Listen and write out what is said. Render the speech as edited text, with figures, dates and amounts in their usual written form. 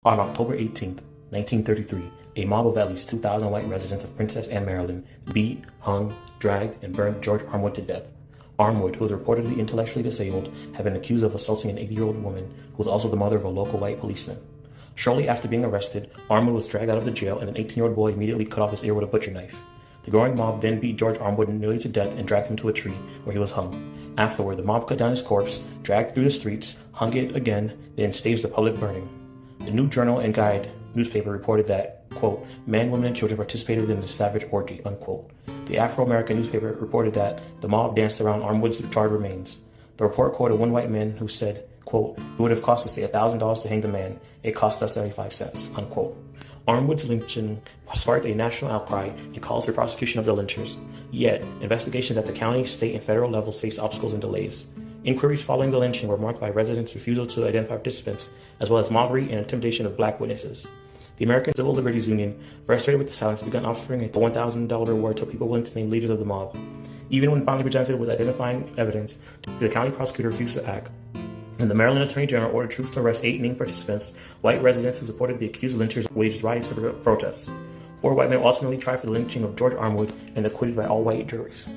On October 18, 1933, a mob of at least 2,000 white residents of Princess Anne, Maryland, beat, hung, dragged, and burned George Armwood to death. Armwood, who was reportedly intellectually disabled, had been accused of assaulting an 80-year-old woman who was also the mother of a local white policeman. Shortly after being arrested, Armwood was dragged out of the jail, and an 18-year-old boy immediately cut off his ear with a butcher knife. The growing mob then beat George Armwood nearly to death and dragged him to a tree, where he was hung. Afterward, the mob cut down his corpse, dragged through the streets, hung it again, then staged a public burning. The New Journal and Guide newspaper reported that, quote, men, women, and children participated in the savage orgy, unquote. The Afro-American newspaper reported that the mob danced around Armwood's charred remains. The report quoted one white man who said, quote, it would have cost us $1,000 to hang the man. It cost us 75 cents, unquote. Armwood's lynching sparked a national outcry and calls for prosecution of the lynchers. Yet, investigations at the county, state, and federal levels faced obstacles and delays. Inquiries following the lynching were marked by residents' refusal to identify participants, as well as mockery and intimidation of black witnesses. The American Civil Liberties Union, frustrated with the silence, began offering a $1,000 reward to people willing to name leaders of the mob. Even when finally presented with identifying evidence, the county prosecutor refused to act, and the Maryland Attorney General ordered troops to arrest 8 named participants. White residents who supported the accused lynchers waged riots to protest. 4 white men ultimately tried for the lynching of George Armwood and acquitted by all white juries.